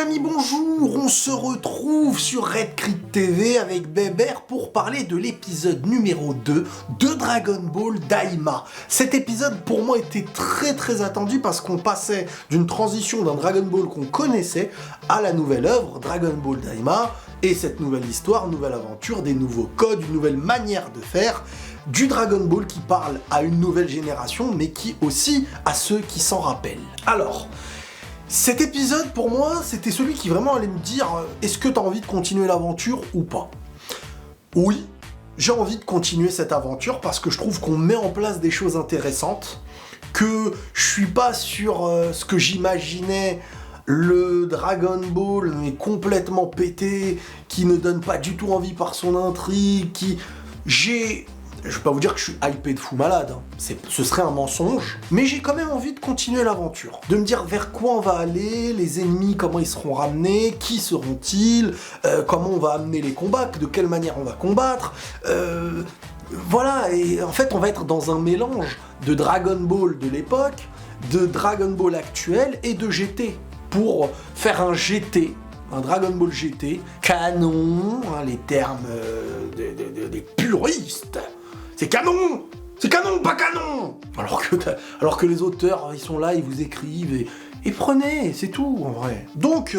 amis, bonjour. On se retrouve sur Red Crit TV avec Bébert pour parler de l'épisode numéro 2 de Dragon Ball Daima. Cet épisode pour moi était très attendu parce qu'on passait d'une transition d'un Dragon Ball qu'on connaissait à la nouvelle œuvre Dragon Ball Daima, et cette nouvelle histoire, nouvelle aventure, des nouveaux codes, une nouvelle manière de faire, du Dragon Ball qui parle à une nouvelle génération mais qui aussi à ceux qui s'en rappellent. Alors, cet épisode, pour moi, c'était celui qui vraiment allait me dire est-ce que t'as envie de continuer l'aventure ou pas ? Oui, j'ai envie de continuer cette aventure parce que je trouve qu'on met en place des choses intéressantes, que je suis pas sur ce que j'imaginais, le Dragon Ball mais complètement pété, qui ne donne pas du tout envie par son intrigue, Je vais pas vous dire que je suis hypé de fou malade, ce serait un mensonge, mais j'ai quand même envie de continuer l'aventure, de me dire vers quoi on va aller, les ennemis, comment ils seront ramenés, qui seront-ils, comment on va amener les combats, de quelle manière on va combattre, voilà, et en fait on va être dans un mélange de Dragon Ball de l'époque, de Dragon Ball actuel et de GT, pour faire un GT, un Dragon Ball GT, canon, les termes des puristes. C'est canon, pas canon. Alors que les auteurs, ils sont là, ils vous écrivent et prenez, c'est tout en vrai. Donc,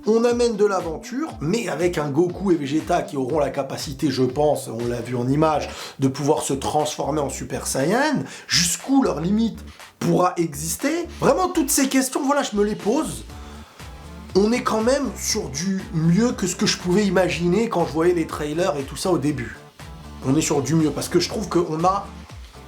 on amène de l'aventure, mais avec un Goku et Vegeta qui auront la capacité, je pense, on l'a vu en image, de pouvoir se transformer en Super Saiyan, jusqu'où leur limite pourra exister. Vraiment, toutes ces questions, voilà, je me les pose. On est quand même sur du mieux que ce que je pouvais imaginer quand je voyais les trailers et tout ça au début. On est sur du mieux, parce que je trouve qu'on a,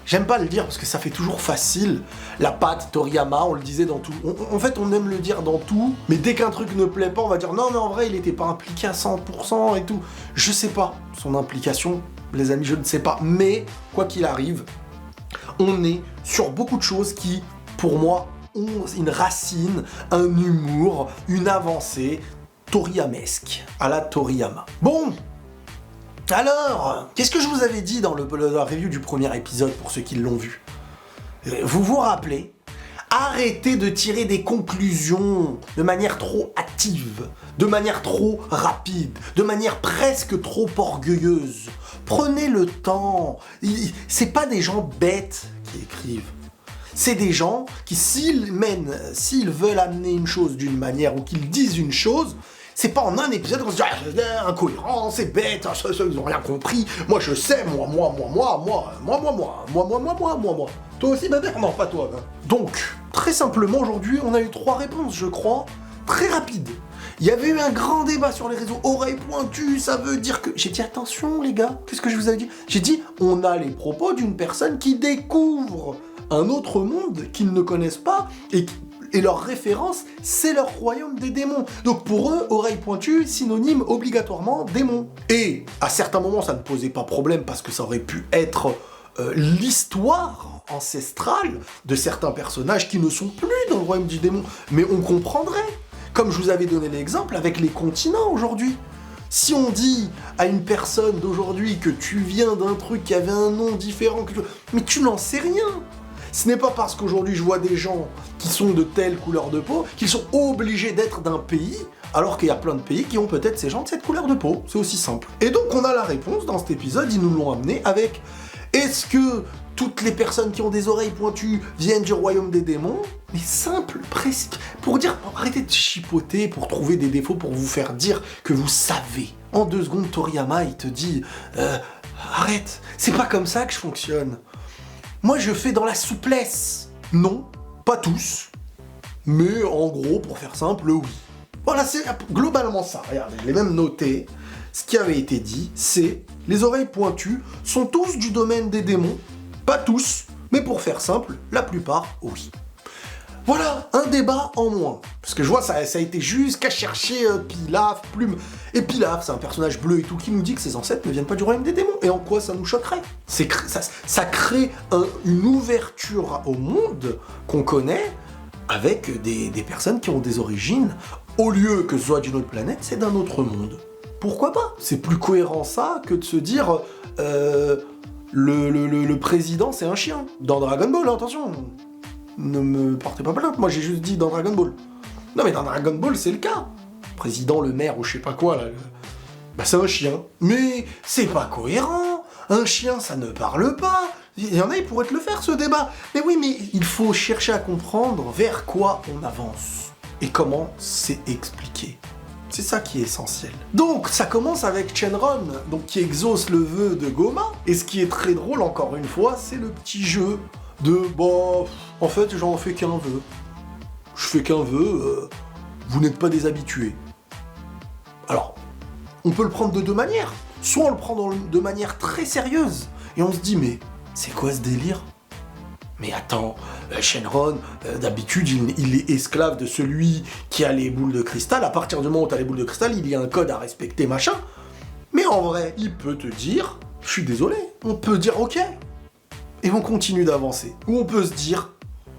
j'aime pas le dire parce que ça fait toujours facile, la patte Toriyama, on le disait dans tout, en fait on aime le dire dans tout, mais dès qu'un truc ne plaît pas, on va dire non mais en vrai il était pas impliqué à 100% et tout. Je sais pas son implication, les amis, je ne sais pas, mais quoi qu'il arrive, on est sur beaucoup de choses qui, pour moi, ont une racine, un humour, une avancée toriyamesque, à la Toriyama. Bon, alors, qu'est-ce que je vous avais dit dans la review du premier épisode pour ceux qui l'ont vu ? Vous vous rappelez ? Arrêtez de tirer des conclusions de manière trop hâtive, de manière trop rapide, de manière presque trop orgueilleuse. Prenez le temps. C'est pas des gens bêtes qui écrivent. C'est des gens qui, s'ils veulent amener une chose d'une manière ou qu'ils disent une chose, c'est pas en un épisode qu'on se dit ah, incohérent, c'est bête, ils ont rien compris, moi je sais, moi. Toi aussi, Bébert ? Non, pas toi. Donc, très simplement, aujourd'hui, on a eu 3 réponses, je crois, très rapides. Il y avait eu un grand débat sur les réseaux, oreille pointue, ça veut dire que... J'ai dit attention les gars, qu'est-ce que je vous avais dit ? J'ai dit, on a les propos d'une personne qui découvre un autre monde qu'ils ne connaissent pas et leur référence, c'est leur royaume des démons. Donc pour eux, oreille pointue, synonyme obligatoirement démon. Et à certains moments, ça ne posait pas problème parce que ça aurait pu être l'histoire ancestrale de certains personnages qui ne sont plus dans le royaume du démon. Mais on comprendrait. Comme je vous avais donné l'exemple avec les continents aujourd'hui. Si on dit à une personne d'aujourd'hui que tu viens d'un truc qui avait un nom différent, mais tu n'en sais rien. Ce n'est pas parce qu'aujourd'hui je vois des gens qui sont de telle couleur de peau qu'ils sont obligés d'être d'un pays, alors qu'il y a plein de pays qui ont peut-être ces gens de cette couleur de peau. C'est aussi simple. Et donc on a la réponse dans cet épisode, ils nous l'ont amené avec est-ce que toutes les personnes qui ont des oreilles pointues viennent du royaume des démons ? Mais simple, presque. Pour dire, arrêtez de chipoter, pour trouver des défauts, pour vous faire dire que vous savez. En 2 secondes, Toriyama, il te dit arrête, c'est pas comme ça que je fonctionne. Moi, je fais dans la souplesse. Non, pas tous. Mais en gros, pour faire simple, oui. Voilà, c'est globalement ça. Regardez, je l'ai même noté. Ce qui avait été dit, c'est les oreilles pointues sont tous du domaine des démons. Pas tous, mais pour faire simple, la plupart, oui. Voilà, un débat en moins. Parce que je vois, ça a été juste qu'à chercher Pilaf, Plume. Et Pilaf, c'est un personnage bleu et tout, qui nous dit que ses ancêtres ne viennent pas du royaume des démons. Et en quoi ça nous choquerait ? Ça crée une ouverture au monde qu'on connaît avec des personnes qui ont des origines. Au lieu que ce soit d'une autre planète, c'est d'un autre monde. Pourquoi pas ? C'est plus cohérent ça que de se dire le président c'est un chien. Dans Dragon Ball, attention. Ne me portez pas plainte, moi j'ai juste dit dans Dragon Ball. Non mais dans Dragon Ball c'est le cas. président, le maire ou je sais pas quoi, là, bah c'est un chien. Mais c'est pas cohérent. Un chien, ça ne parle pas. Il y en a, ils pourraient te le faire, ce débat. Mais oui, mais il faut chercher à comprendre vers quoi on avance et comment c'est expliqué. C'est ça qui est essentiel. Donc, ça commence avec Shenron, donc qui exauce le vœu de Goma. Et ce qui est très drôle, encore une fois, c'est le petit jeu de « Bon, en fait, j'en fais qu'un vœu. Je fais qu'un vœu, vous n'êtes pas des habitués. » Alors, on peut le prendre de deux manières. Soit on le prend de manière très sérieuse, et on se dit « Mais c'est quoi ce délire ? Mais attends, Shenron, d'habitude, il est esclave de celui qui a les boules de cristal. À partir du moment où tu as les boules de cristal, il y a un code à respecter, machin. » Mais en vrai, il peut te dire « Je suis désolé. » On peut dire « Ok. » Et on continue d'avancer. Ou on peut se dire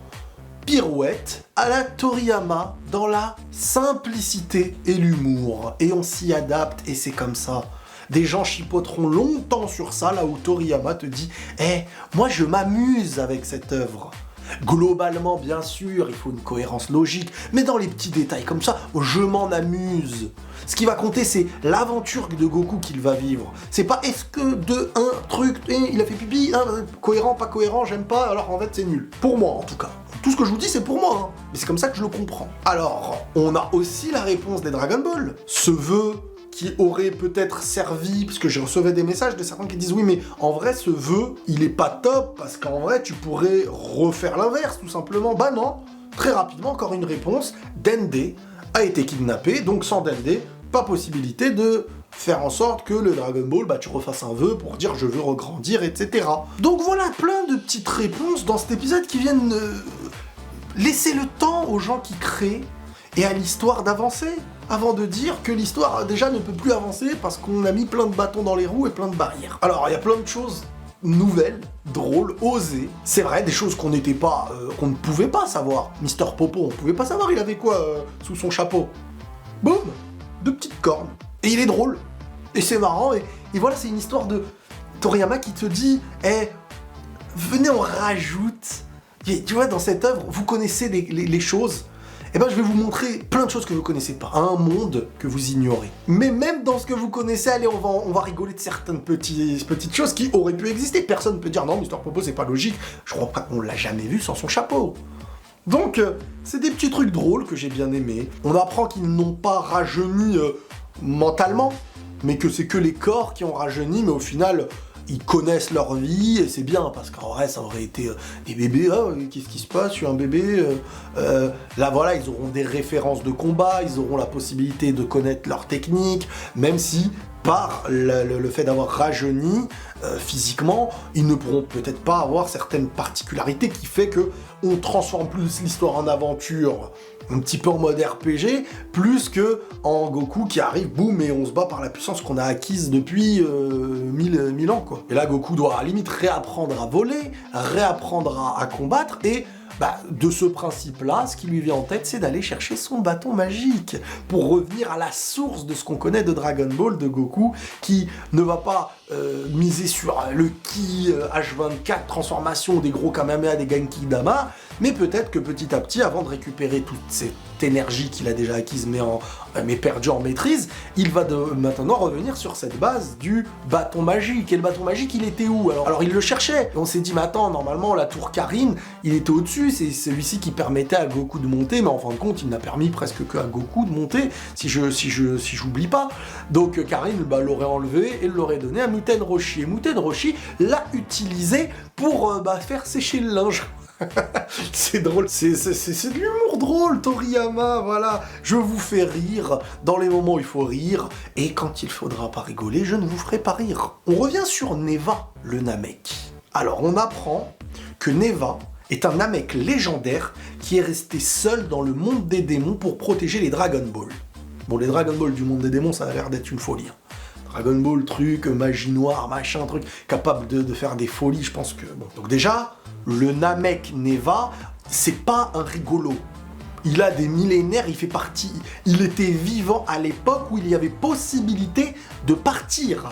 « Pirouette à la Toriyama dans la simplicité et l'humour. » Et on s'y adapte et c'est comme ça. Des gens chipoteront longtemps sur ça, là où Toriyama te dit « moi je m'amuse avec cette œuvre. » Globalement, bien sûr, il faut une cohérence logique, mais dans les petits détails comme ça, je m'en amuse. Ce qui va compter, c'est l'aventure de Goku qu'il va vivre. C'est pas est-ce que de un truc, il a fait pipi, cohérent, pas cohérent, j'aime pas, alors en fait c'est nul. Pour moi en tout cas. Tout ce que je vous dis, c'est pour moi, mais c'est comme ça que je le comprends. Alors, on a aussi la réponse des Dragon Ball. Ce vœu qui aurait peut-être servi, parce que j'ai reçu des messages de certains qui disent oui mais en vrai ce vœu il est pas top parce qu'en vrai tu pourrais refaire l'inverse tout simplement. Bah non, très rapidement encore une réponse, Dende a été kidnappé, donc sans Dende, pas possibilité de faire en sorte que le Dragon Ball, bah tu refasses un vœu pour dire je veux regrandir, etc. Donc voilà, plein de petites réponses dans cet épisode qui viennent laisser le temps aux gens qui créent et à l'histoire d'avancer. Avant de dire que l'histoire déjà ne peut plus avancer parce qu'on a mis plein de bâtons dans les roues et plein de barrières. Alors il y a plein de choses nouvelles, drôles, osées. C'est vrai, des choses qu'on n'était pas, qu'on ne pouvait pas savoir. Mister Popo, on pouvait pas savoir, il avait quoi sous son chapeau. Boum, deux petites cornes. Et il est drôle. Et c'est marrant. Et voilà, c'est une histoire de Toriyama qui te dit, venez on rajoute. Et, tu vois, dans cette œuvre, vous connaissez les choses. Eh ben, je vais vous montrer plein de choses que vous connaissez pas, un monde que vous ignorez. Mais même dans ce que vous connaissez, allez, on va rigoler de certaines petites choses qui auraient pu exister. Personne ne peut dire non, Mister Popo, c'est pas logique. Je crois pas qu'on l'a jamais vu sans son chapeau. Donc, c'est des petits trucs drôles que j'ai bien aimés. On apprend qu'ils n'ont pas rajeuni mentalement, mais que c'est que les corps qui ont rajeuni, mais au final, ils connaissent leur vie, et c'est bien, parce qu'en vrai, ça aurait été des bébés, qu'est-ce qui se passe, je suis un bébé, là voilà, ils auront des références de combat, ils auront la possibilité de connaître leur technique, même si, par le fait d'avoir rajeuni physiquement, ils ne pourront peut-être pas avoir certaines particularités qui fait que on transforme plus l'histoire en aventure, un petit peu en mode RPG, plus que en Goku qui arrive, boum, et on se bat par la puissance qu'on a acquise depuis 1000 ans, quoi. Et là, Goku doit à la limite réapprendre à voler, réapprendre à combattre, et de ce principe-là, ce qui lui vient en tête, c'est d'aller chercher son bâton magique, pour revenir à la source de ce qu'on connaît de Dragon Ball, de Goku, qui ne va pas miser sur le Ki, H24, transformation des gros Kamehameha, des Genki Dama, mais peut-être que petit à petit, avant de récupérer toute cette énergie qu'il a déjà acquise mais perdue en maîtrise, il va maintenant revenir sur cette base du bâton magique. Et le bâton magique, il était où ? Alors il le cherchait. Et on s'est dit, mais attends, normalement, la tour Karine, il était au-dessus, c'est celui-ci qui permettait à Goku de monter, mais en fin de compte, il n'a permis presque qu'à Goku de monter, si j'oublie pas. Donc Karine l'aurait enlevé et l'aurait donné à Muten Roshi. Et Muten Roshi l'a utilisé pour faire sécher le linge. C'est drôle, c'est de l'humour drôle, Toriyama, voilà. Je vous fais rire dans les moments où il faut rire, et quand il faudra pas rigoler, je ne vous ferai pas rire. On revient sur Neva, le Namek. Alors, on apprend que Neva est un Namek légendaire qui est resté seul dans le monde des démons pour protéger les Dragon Ball. Bon, les Dragon Ball du monde des démons, ça a l'air d'être une folie. Dragon Ball, truc, magie noire, machin, truc, capable de faire des folies, je pense que... Bon, donc déjà, le Namek Neva, c'est pas un rigolo. Il a des millénaires, il fait partie... Il était vivant à l'époque où il y avait possibilité de partir.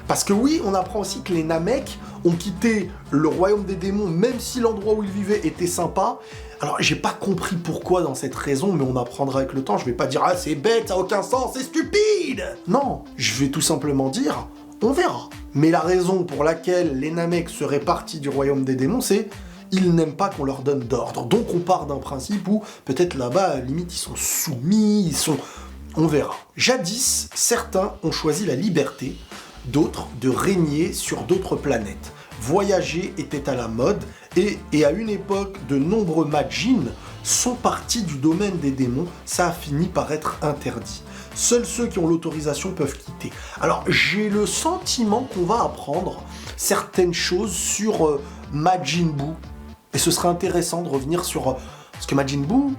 Parce que oui, on apprend aussi que les Namek ont quitté le royaume des démons, même si l'endroit où ils vivaient était sympa. Alors, j'ai pas compris pourquoi dans cette raison, mais on apprendra avec le temps. Je vais pas dire « Ah, c'est bête, ça a aucun sens, c'est stupide !» Non, je vais tout simplement dire « On verra ». Mais la raison pour laquelle les Namek seraient partis du royaume des démons, c'est ils n'aiment pas qu'on leur donne d'ordre. Donc on part d'un principe où peut-être là-bas, limite, ils sont soumis, On verra. Jadis, certains ont choisi la liberté, d'autres de régner sur d'autres planètes. Voyager était à la mode, et à une époque, de nombreux Majin sont partis du domaine des démons, ça a fini par être interdit. Seuls ceux qui ont l'autorisation peuvent quitter. Alors, j'ai le sentiment qu'on va apprendre certaines choses sur Majin Buu, et ce serait intéressant de revenir sur... parce que Majin Buu,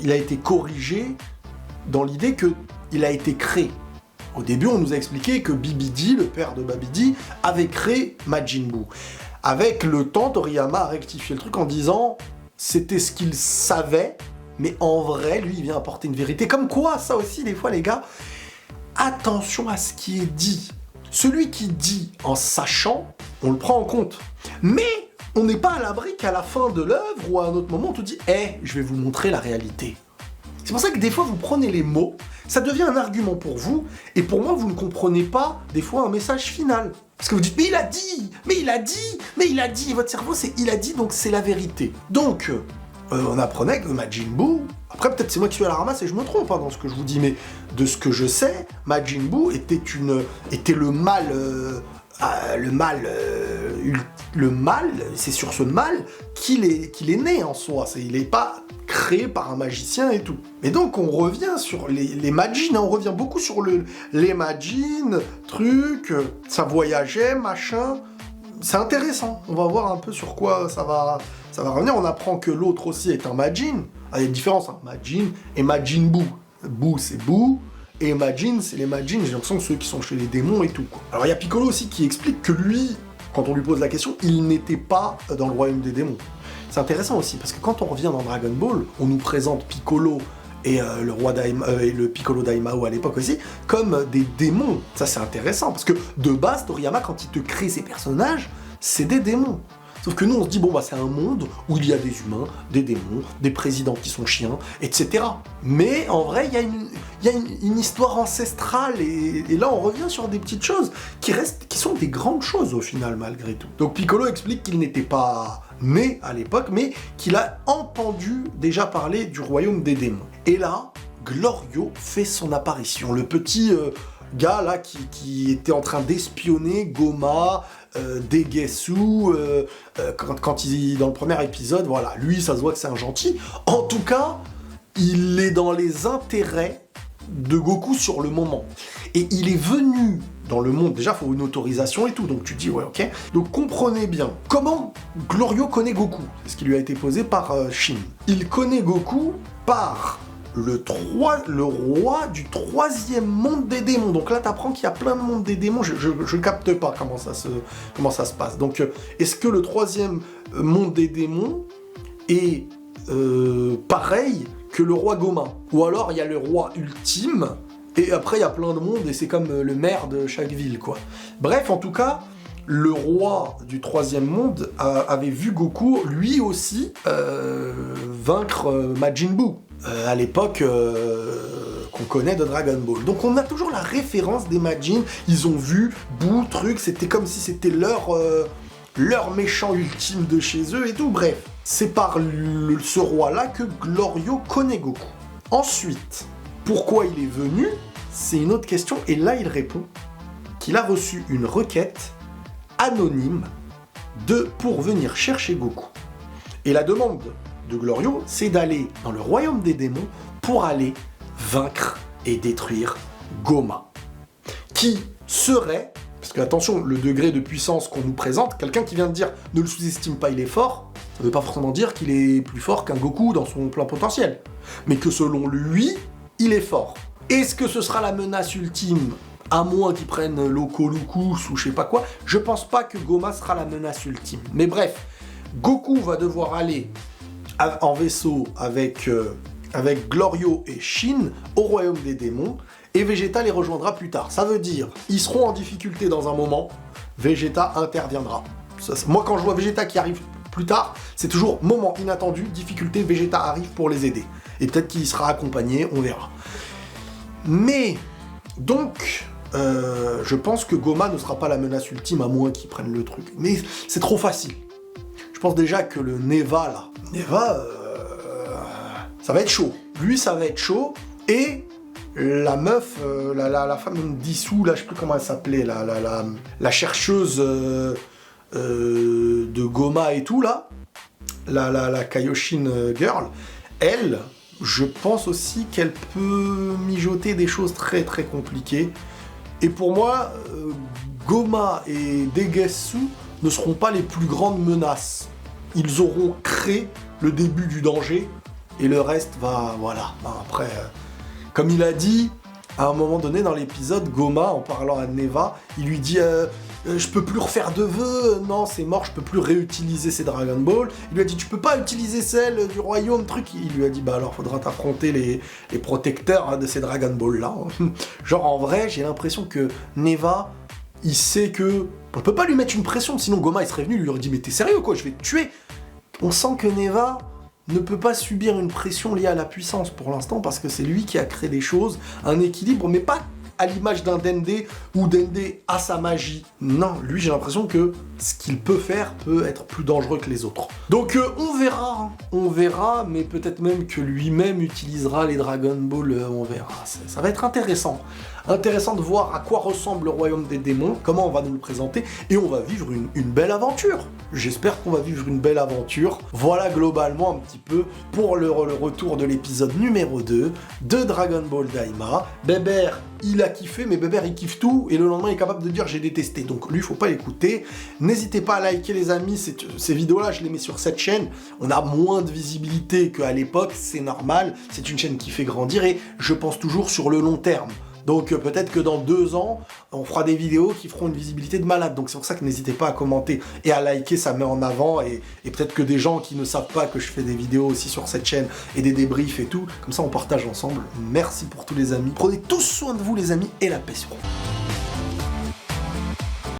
il a été corrigé dans l'idée qu'il a été créé. Au début, on nous a expliqué que Bibidi, le père de Babidi, avait créé Majin Buu. Avec le temps, Toriyama a rectifié le truc en disant c'était ce qu'il savait, mais en vrai, lui, il vient apporter une vérité. Comme quoi, ça aussi, des fois, les gars, attention à ce qui est dit. Celui qui dit en sachant, on le prend en compte. Mais on n'est pas à l'abri qu'à la fin de l'œuvre ou à un autre moment, on te dit « Eh, je vais vous montrer la réalité ». C'est pour ça que des fois, vous prenez les mots, ça devient un argument pour vous, et pour moi, vous ne comprenez pas, des fois, un message final. Parce que vous dites « Mais il a dit ! Mais il a dit ! Mais il a dit !» Et votre cerveau, c'est « Il a dit, donc c'est la vérité ». Donc, on apprenait que Majin Buu... Après, peut-être c'est moi qui suis à la ramasse et je me trompe dans ce que je vous dis, mais de ce que je sais, Majin Buu était le mal... le mal, c'est sur ce mal qu'il est né en soi. Il n'est pas créé par un magicien et tout. Et donc on revient sur les Majin, on revient beaucoup sur les Majin, ça voyageait, machin. C'est intéressant. On va voir un peu sur quoi ça va revenir. On apprend que l'autre aussi est un Majin. Ah, il y a une différence, hein. Majin et Majin Buu. Buu, c'est Buu. Et Majin, c'est les Majin, j'ai l'impression que ceux qui sont chez les démons et tout, quoi. Alors il y a Piccolo aussi qui explique que lui, quand on lui pose la question, il n'était pas dans le royaume des démons. C'est intéressant aussi, parce que quand on revient dans Dragon Ball, on nous présente Piccolo et le roi et le Piccolo Daimao à l'époque aussi, comme des démons. Ça c'est intéressant, parce que de base, Toriyama, quand il te crée ses personnages, c'est des démons. Sauf que nous, on se dit, bon, bah, c'est un monde où il y a des humains, des démons, des présidents qui sont chiens, etc. Mais en vrai, il y a une histoire ancestrale, et là, on revient sur des petites choses qui sont des grandes choses au final, malgré tout. Donc Piccolo explique qu'il n'était pas né à l'époque, mais qu'il a entendu déjà parler du royaume des démons. Et là, Glorio fait son apparition, le petit gars là qui était en train d'espionner Goma, Degesu, quand il dans le premier épisode, voilà, lui ça se voit que c'est un gentil. En tout cas, il est dans les intérêts de Goku sur le moment. Et il est venu dans le monde, déjà il faut une autorisation et tout, donc tu dis ouais ok. Donc comprenez bien, comment Glorio connaît Goku? C'est ce qui lui a été posé par Shin. Il connaît Goku par le roi du troisième monde des démons. Donc là, t'apprends qu'il y a plein de mondes des démons. Je capte pas comment ça se passe. Donc, est-ce que le troisième monde des démons est pareil que le roi Goma? Ou alors, il y a le roi ultime, et après, il y a plein de mondes, et c'est comme le maire de chaque ville, quoi. Bref, en tout cas, le roi du troisième monde avait vu Goku, lui aussi, vaincre Majin Buu. À l'époque qu'on connaît de Dragon Ball. Donc on a toujours la référence des Majin, ils ont vu Buu, c'était comme si c'était leur méchant ultime de chez eux et tout, bref. C'est par ce roi-là que Glorio connaît Goku. Ensuite, pourquoi il est venu? C'est une autre question, et là il répond qu'il a reçu une requête anonyme pour venir chercher Goku. Et la demande de Glorio, c'est d'aller dans le royaume des démons pour aller vaincre et détruire Goma. Qui serait, parce que attention, le degré de puissance qu'on nous présente, quelqu'un qui vient de dire ne le sous-estime pas, il est fort, ça ne veut pas forcément dire qu'il est plus fort qu'un Goku dans son plein potentiel, mais que selon lui, il est fort. Est-ce que ce sera la menace ultime, à moins qu'ils prennent Locolucus ou je sais pas quoi? Je pense pas que Goma sera la menace ultime. Mais bref, Goku va devoir aller en vaisseau avec avec Glorio et Shin au royaume des démons, et Vegeta les rejoindra plus tard. Ça veut dire, ils seront en difficulté dans un moment, Vegeta interviendra. Moi, quand je vois Vegeta qui arrive plus tard, c'est toujours moment inattendu, difficulté, Vegeta arrive pour les aider. Et peut-être qu'il sera accompagné, on verra. Mais, donc, je pense que Goma ne sera pas la menace ultime, à moins qu'ils prennent le truc. Mais c'est trop facile. Je pense déjà que le Neva, là, ça va être chaud. Lui, ça va être chaud, et la meuf, la femme d'Issou, là, je sais plus comment elle s'appelait, la chercheuse de Goma et tout, là, la Kaioshin Girl, elle, je pense aussi qu'elle peut mijoter des choses très très compliquées. Et pour moi, Goma et Degetsu ne seront pas les plus grandes menaces. Ils auront créé le début du danger, et le reste va, voilà. Après, comme il a dit, à un moment donné dans l'épisode, Goma, en parlant à Neva, il lui dit je peux plus refaire de vœux, non c'est mort, je peux plus réutiliser ces Dragon Ball. Il lui a dit tu peux pas utiliser celle du royaume, truc. Il lui a dit bah alors faudra t'affronter les protecteurs de ces Dragon Ball là. Genre en vrai, j'ai l'impression que Neva, il sait que on peut pas lui mettre une pression, sinon Goma il serait venu, il lui aurait dit mais t'es sérieux quoi, je vais te tuer. On sent que Neva ne peut pas subir une pression liée à la puissance pour l'instant, parce que c'est lui qui a créé des choses, un équilibre, mais pas à l'image d'un Dende, où Dende a sa magie. Non, lui j'ai l'impression que ce qu'il peut faire peut être plus dangereux que les autres. Donc on verra, mais peut-être même que lui-même utilisera les Dragon Ball, on verra. Ça va être intéressant. Intéressant de voir à quoi ressemble le royaume des démons, comment on va nous le présenter, et on va vivre une belle aventure. J'espère qu'on va vivre une belle aventure. Voilà globalement un petit peu pour le retour de l'épisode numéro 2 de Dragon Ball Daima. Bébert, il a kiffé, mais Bébert il kiffe tout, et le lendemain il est capable de dire j'ai détesté. Donc lui, faut pas l'écouter. N'hésitez pas à liker les amis, ces vidéos-là, je les mets sur cette chaîne. On a moins de visibilité qu'à l'époque, c'est normal. C'est une chaîne qui fait grandir, et je pense toujours sur le long terme. Donc peut-être que dans 2 ans, on fera des vidéos qui feront une visibilité de malade. Donc c'est pour ça que n'hésitez pas à commenter et à liker, ça met en avant. Et peut-être que des gens qui ne savent pas que je fais des vidéos aussi sur cette chaîne et des débriefs et tout, comme ça on partage ensemble. Merci pour tous les amis. Prenez tous soin de vous les amis, et la paix sur vous.